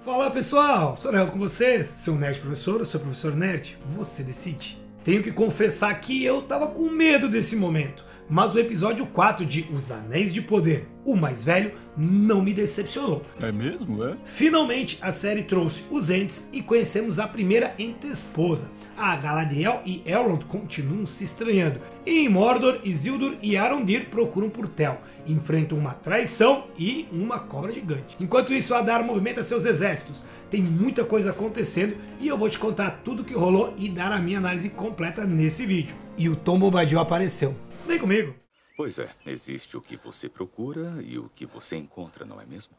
Fala pessoal, sou Neldo com vocês, seu nerd professor, ou seu professor nerd, você decide. Tenho que confessar que eu tava com medo desse momento, mas o episódio 4 de Os Anéis de Poder, o mais velho, não me decepcionou. É mesmo, é? Finalmente a série trouxe os Ents e conhecemos a primeira Ent-esposa. A Galadriel e Elrond continuam se estranhando. E em Mordor, Isildur e Arondir procuram por Tel, enfrentam uma traição e uma cobra gigante. Enquanto isso, Adar movimenta seus exércitos. Tem muita coisa acontecendo e eu vou te contar tudo o que rolou e dar a minha análise completa nesse vídeo. E o Tom Bombadil apareceu. Vem comigo! Pois é, existe o que você procura e o que você encontra, não é mesmo?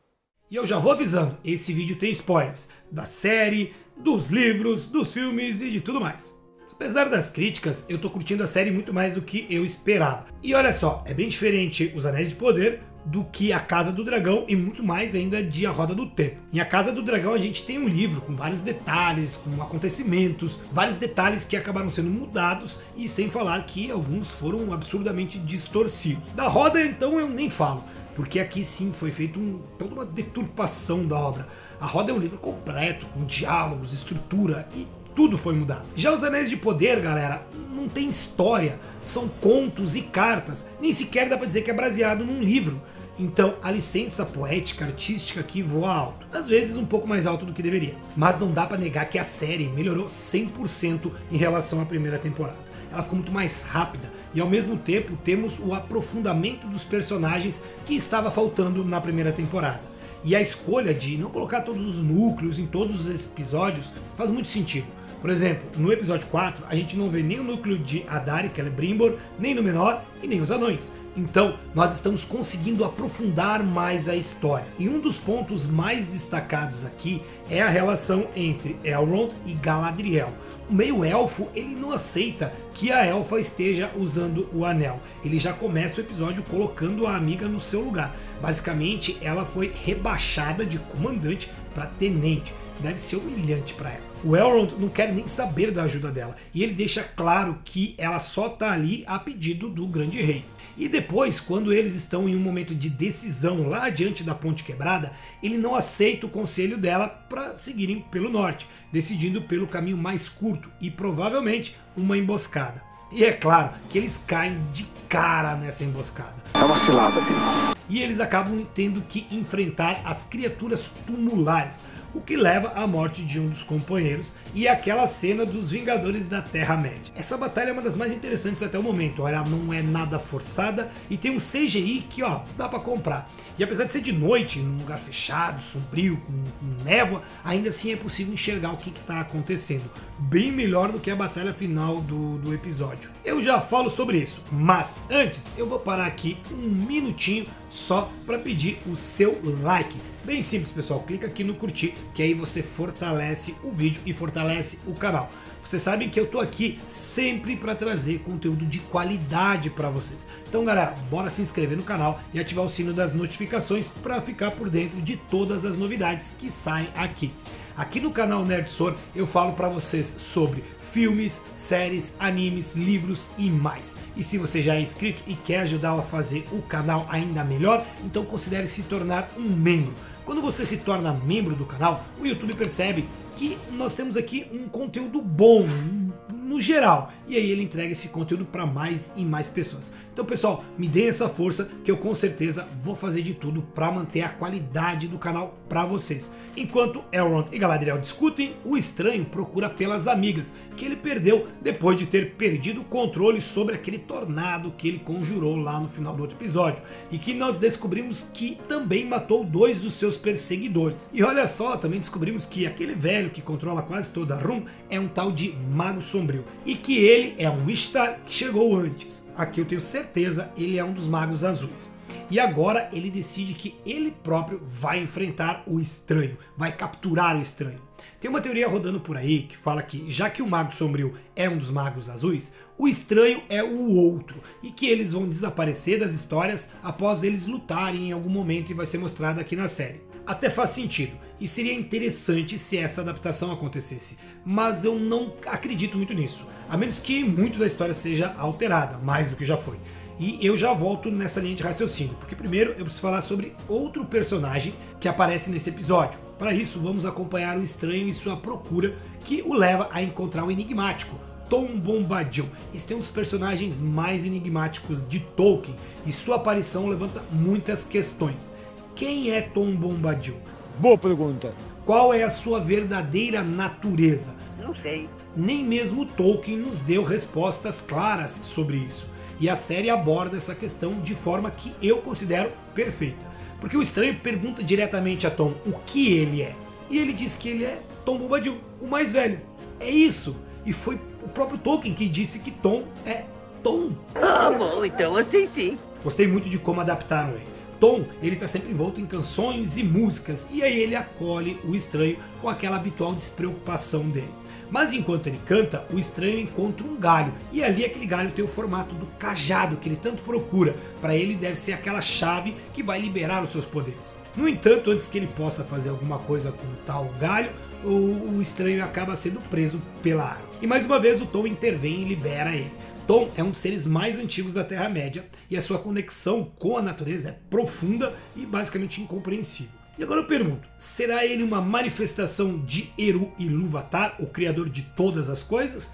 E eu já vou avisando, esse vídeo tem spoilers da série, dos livros, dos filmes e de tudo mais. Apesar das críticas, eu tô curtindo a série muito mais do que eu esperava. E olha só, é bem diferente Os Anéis de Poder do que A Casa do Dragão e muito mais ainda de A Roda do Tempo. Em A Casa do Dragão a gente tem um livro com vários detalhes, com acontecimentos, vários detalhes que acabaram sendo mudados e sem falar que alguns foram absurdamente distorcidos. Da Roda então eu nem falo, porque aqui sim foi feito toda uma deturpação da obra. A Roda é um livro completo, com diálogos, estrutura e tudo foi mudado. Já Os Anéis de Poder, galera, não tem história, são contos e cartas, nem sequer dá pra dizer que é baseado num livro. Então a licença poética, artística aqui voa alto, às vezes um pouco mais alto do que deveria. Mas não dá pra negar que a série melhorou 100% em relação à primeira temporada. Ela ficou muito mais rápida e ao mesmo tempo temos o aprofundamento dos personagens que estava faltando na primeira temporada. E a escolha de não colocar todos os núcleos em todos os episódios faz muito sentido. Por exemplo, no episódio 4 a gente não vê nem o núcleo de Adar, Celebrimbor, nem Númenor e nem os anões. Então nós estamos conseguindo aprofundar mais a história. E um dos pontos mais destacados aqui é a relação entre Elrond e Galadriel. O meio-elfo ele não aceita que a elfa esteja usando o anel. Ele já começa o episódio colocando a amiga no seu lugar. Basicamente ela foi rebaixada de comandante para tenente. Deve ser humilhante para ela. O Elrond não quer nem saber da ajuda dela. E ele deixa claro que ela só está ali a pedido do grande rei. E depois, quando eles estão em um momento de decisão lá diante da ponte quebrada, ele não aceita o conselho dela para seguirem pelo norte, decidindo pelo caminho mais curto e provavelmente uma emboscada. E é claro que eles caem de cara nessa emboscada. É uma cilada, amigo. E eles acabam tendo que enfrentar as criaturas tumulares, o que leva à morte de um dos companheiros e aquela cena dos Vingadores da Terra-média. Essa batalha é uma das mais interessantes até o momento, olha, não é nada forçada e tem um CGI que ó, dá pra comprar. E apesar de ser de noite, num lugar fechado, sombrio, com névoa, ainda assim é possível enxergar o que está acontecendo. Bem melhor do que a batalha final do episódio. Eu já falo sobre isso, mas antes eu vou parar aqui um minutinho só para pedir o seu like. Bem simples, pessoal, clica aqui no curtir, que aí você fortalece o vídeo e fortalece o canal. Vocês sabem que eu tô aqui sempre para trazer conteúdo de qualidade para vocês. Então, galera, bora se inscrever no canal e ativar o sino das notificações para ficar por dentro de todas as novidades que saem aqui. Aqui no canal NerdSor eu falo para vocês sobre filmes, séries, animes, livros e mais. E se você já é inscrito e quer ajudar a fazer o canal ainda melhor, então considere se tornar um membro. Quando você se torna membro do canal, o YouTube percebe que nós temos aqui um conteúdo bom no geral, e aí ele entrega esse conteúdo para mais e mais pessoas. Então pessoal, me deem essa força que eu com certeza vou fazer de tudo para manter a qualidade do canal para vocês. Enquanto Elrond e Galadriel discutem, o estranho procura pelas amigas, que ele perdeu depois de ter perdido o controle sobre aquele tornado que ele conjurou lá no final do outro episódio, e que nós descobrimos que também matou 2 dos seus perseguidores. E olha só, também descobrimos que aquele velho que controla quase toda a Rum é um tal de Mago Sombrio, e que ele é um Ishtar que chegou antes. Aqui eu tenho certeza, ele é um dos Magos Azuis. E agora ele decide que ele próprio vai enfrentar o estranho, vai capturar o estranho. Tem uma teoria rodando por aí que fala que, já que o Mago Sombrio é um dos Magos Azuis, o estranho é o outro, e que eles vão desaparecer das histórias após eles lutarem em algum momento, e vai ser mostrado aqui na série. Até faz sentido, e seria interessante se essa adaptação acontecesse, mas eu não acredito muito nisso, a menos que muito da história seja alterada, mais do que já foi. E eu já volto nessa linha de raciocínio, porque primeiro eu preciso falar sobre outro personagem que aparece nesse episódio. Para isso, vamos acompanhar o estranho e sua procura, que o leva a encontrar o enigmático Tom Bombadil. Este é um dos personagens mais enigmáticos de Tolkien e sua aparição levanta muitas questões. Quem é Tom Bombadil? Boa pergunta. Qual é a sua verdadeira natureza? Não sei. Nem mesmo Tolkien nos deu respostas claras sobre isso. E a série aborda essa questão de forma que eu considero perfeita. Porque o estranho pergunta diretamente a Tom o que ele é. E ele diz que ele é Tom Bombadil, o mais velho. É isso. E foi o próprio Tolkien que disse que Tom é Tom. Ah, bom, então assim sim. Gostei muito de como adaptaram ele. Tom, ele tá sempre envolto em canções e músicas, e aí ele acolhe o estranho com aquela habitual despreocupação dele. Mas enquanto ele canta, o estranho encontra um galho, e ali aquele galho tem o formato do cajado que ele tanto procura. Para ele deve ser aquela chave que vai liberar os seus poderes. No entanto, antes que ele possa fazer alguma coisa com o tal galho, o estranho acaba sendo preso pela árvore. E mais uma vez o Tom intervém e libera ele. Tom é um dos seres mais antigos da Terra-média e a sua conexão com a natureza é profunda e basicamente incompreensível. E agora eu pergunto, será ele uma manifestação de Eru Ilúvatar, o criador de todas as coisas?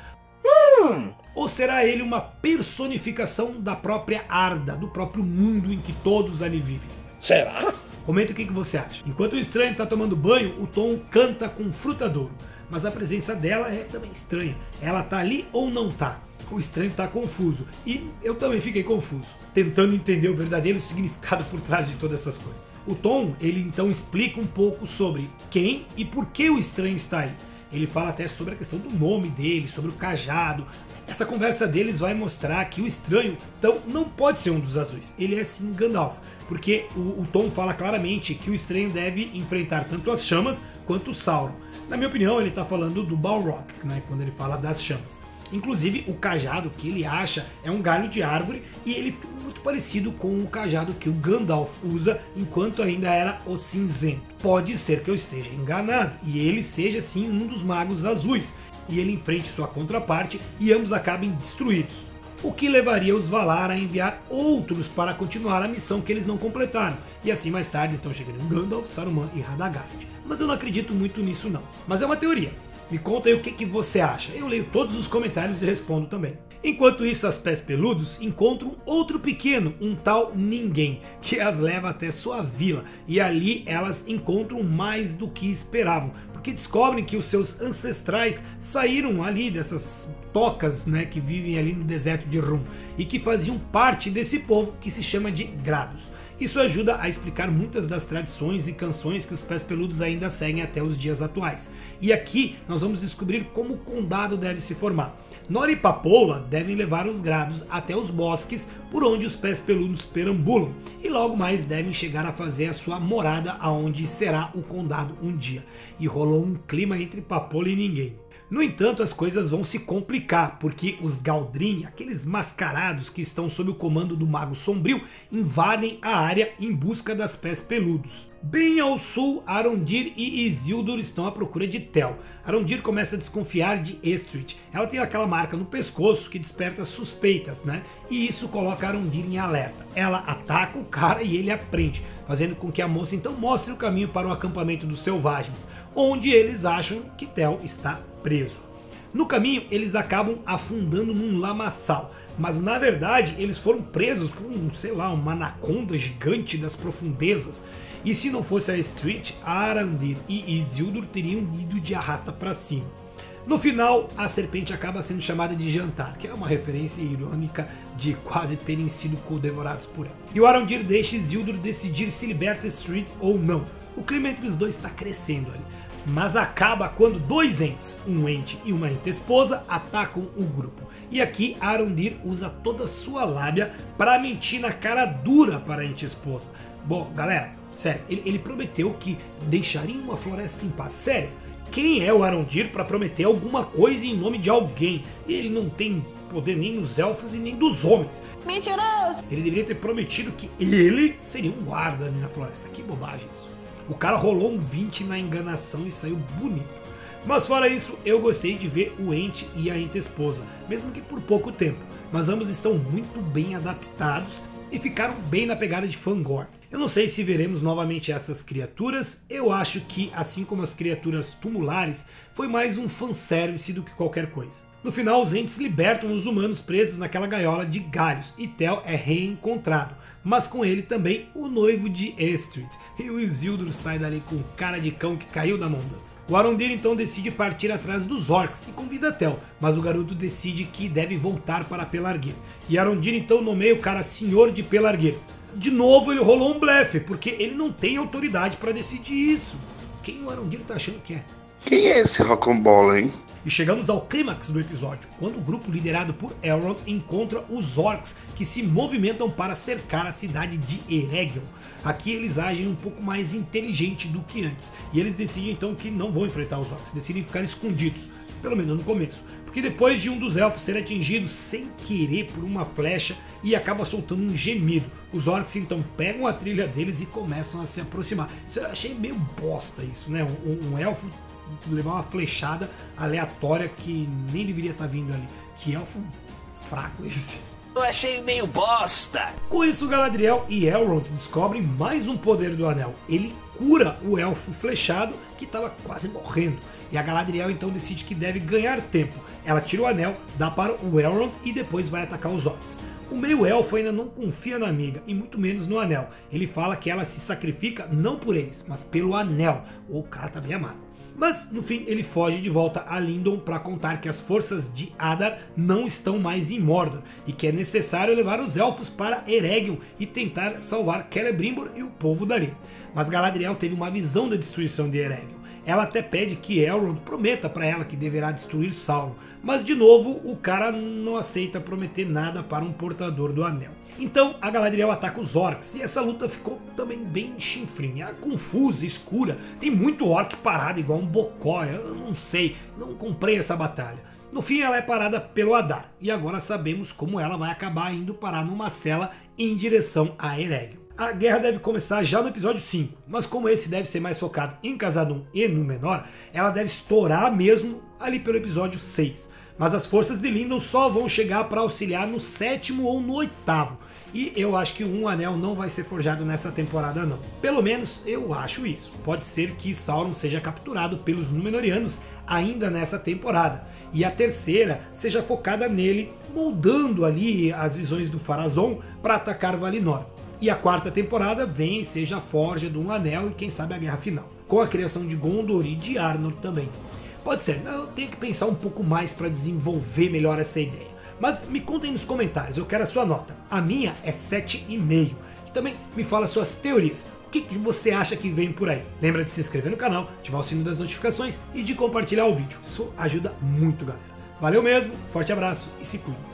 Ou será ele uma personificação da própria Arda, do próprio mundo em que todos ali vivem? Será? Comenta o que você acha. Enquanto o estranho está tomando banho, o Tom canta com Frutadouro. Mas a presença dela é também estranha. Ela tá ali ou não tá? O estranho está confuso. E eu também fiquei confuso, tentando entender o verdadeiro significado por trás de todas essas coisas. O Tom, ele então explica um pouco sobre quem e por que o estranho está aí. Ele fala até sobre a questão do nome dele, sobre o cajado. Essa conversa deles vai mostrar que o estranho, então, não pode ser um dos azuis. Ele é sim Gandalf, porque o Tom fala claramente que o estranho deve enfrentar tanto as chamas quanto o Sauron. Na minha opinião, ele está falando do Balrog, né, quando ele fala das chamas. Inclusive, o cajado que ele acha é um galho de árvore e ele fica muito parecido com o cajado que o Gandalf usa enquanto ainda era o cinzento. Pode ser que eu esteja enganado e ele seja sim um dos magos azuis e ele enfrente sua contraparte e ambos acabem destruídos. O que levaria os Valar a enviar outros para continuar a missão que eles não completaram. E assim mais tarde então chegariam Gandalf, Saruman e Radagast. Mas eu não acredito muito nisso não. Mas é uma teoria. Me conta aí o que você acha. Eu leio todos os comentários e respondo também. Enquanto isso, as Pés Peludos encontram outro pequeno, um tal Ninguém, que as leva até sua vila. E ali elas encontram mais do que esperavam, porque descobrem que os seus ancestrais saíram ali dessas tocas, né, que vivem ali no deserto de Rum, e que faziam parte desse povo que se chama de Grados. Isso ajuda a explicar muitas das tradições e canções que os Pés Peludos ainda seguem até os dias atuais. E aqui nós vamos descobrir como o condado deve se formar. Nori e Papoula devem levar os Grados até os bosques por onde os Pés Peludos perambulam, e logo mais devem chegar a fazer a sua morada aonde será o condado um dia. E rolou um clima entre Papoula e Ninguém. No entanto, as coisas vão se complicar, porque os Galdrim, aqueles mascarados que estão sob o comando do Mago Sombrio, invadem a área em busca das Pés Peludos. Bem ao sul, Arondir e Isildur estão à procura de Tel. Arondir começa a desconfiar de Estrid. Ela tem aquela marca no pescoço que desperta suspeitas, né? E isso coloca Arondir em alerta. Ela ataca o cara e ele aprende, fazendo com que a moça então mostre o caminho para o acampamento dos selvagens, onde eles acham que Tel está preso. No caminho, eles acabam afundando num lamaçal, mas na verdade eles foram presos por uma anaconda gigante das profundezas. E se não fosse a Estrid, Arondir e Isildur teriam ido de arrasta para cima. No final, a serpente acaba sendo chamada de Jantar, que é uma referência irônica de quase terem sido devorados por ela. E o Arondir deixa Isildur decidir se liberta Estrid ou não. O clima entre os dois está crescendo ali, mas acaba quando dois entes, um ente e uma ente esposa, atacam o grupo. E aqui Arondir usa toda a sua lábia para mentir na cara dura para a ente esposa. Bom, galera, sério, ele prometeu que deixaria uma floresta em paz. Sério, quem é o Arondir para prometer alguma coisa em nome de alguém? Ele não tem poder nem dos elfos e nem dos homens. Mentiroso! Ele deveria ter prometido que ele seria um guarda ali na floresta. Que bobagem isso. O cara rolou um 20 na enganação e saiu bonito. Mas fora isso, eu gostei de ver o Ent e a Ent-esposa, mesmo que por pouco tempo, mas ambos estão muito bem adaptados e ficaram bem na pegada de Fangorn. Eu não sei se veremos novamente essas criaturas, eu acho que, assim como as criaturas tumulares, foi mais um fanservice do que qualquer coisa. No final, os Ents libertam os humanos presos naquela gaiola de galhos e Tel é reencontrado, mas com ele também o noivo de Estrid, e o Isildur sai dali com cara de cão que caiu da montanha. O Arondir então decide partir atrás dos orcs e convida Tel, mas o garoto decide que deve voltar para Pelargir, e Arondir então nomeia o cara Senhor de Pelargir. De novo ele rolou um blefe, porque ele não tem autoridade para decidir isso. Quem o Arondir tá achando que é? Quem é esse Rocambole, hein? E chegamos ao clímax do episódio, quando o grupo liderado por Elrond encontra os orcs que se movimentam para cercar a cidade de Eregion. Aqui eles agem um pouco mais inteligente do que antes, e eles decidem então que não vão enfrentar os orcs, decidem ficar escondidos, pelo menos no começo. Porque depois de um dos elfos ser atingido sem querer por uma flecha e acaba soltando um gemido, os orcs então pegam a trilha deles e começam a se aproximar. Eu achei meio bosta isso, né? Um elfo levar uma flechada aleatória que nem deveria estar vindo ali. Que elfo fraco esse. Eu achei meio bosta. Com isso, Galadriel e Elrond descobrem mais um poder do anel. Ele cura o elfo flechado que estava quase morrendo. E a Galadriel então decide que deve ganhar tempo. Ela tira o anel, dá para o Elrond e depois vai atacar os orcs. O meio-elfo ainda não confia na amiga, e muito menos no anel. Ele fala que ela se sacrifica não por eles, mas pelo anel. O cara tá bem amargo. Mas no fim ele foge de volta a Lindon para contar que as forças de Adar não estão mais em Mordor e que é necessário levar os elfos para Eregion e tentar salvar Celebrimbor e o povo dali. Mas Galadriel teve uma visão da destruição de Eregion. Ela até pede que Elrond prometa para ela que deverá destruir Sauron, mas de novo o cara não aceita prometer nada para um portador do anel. Então a Galadriel ataca os orcs e essa luta ficou também bem chinfrinha, confusa, escura, tem muito orc parado igual um bocó, eu não sei, não comprei essa batalha. No fim ela é parada pelo Adar e agora sabemos como ela vai acabar indo parar numa cela em direção a Eregion. A guerra deve começar já no episódio 5, mas como esse deve ser mais focado em Khazad-dûm e Númenor, ela deve estourar mesmo ali pelo episódio 6. Mas as forças de Lindon só vão chegar para auxiliar no 7º ou no 8º. E eu acho que um anel não vai ser forjado nessa temporada não. Pelo menos eu acho isso. Pode ser que Sauron seja capturado pelos Númenóreanos ainda nessa temporada. E a terceira seja focada nele, moldando ali as visões do Pharazôn para atacar Valinor. E a quarta temporada vem e seja a forja de um anel e quem sabe a guerra final. Com a criação de Gondor e de Arnor também. Pode ser, eu tenho que pensar um pouco mais para desenvolver melhor essa ideia. Mas me contem nos comentários, eu quero a sua nota. A minha é 7,5. E também me fala suas teorias. O que você acha que vem por aí? Lembra de se inscrever no canal, ativar o sino das notificações e de compartilhar o vídeo. Isso ajuda muito, galera. Valeu mesmo, forte abraço e se cuide.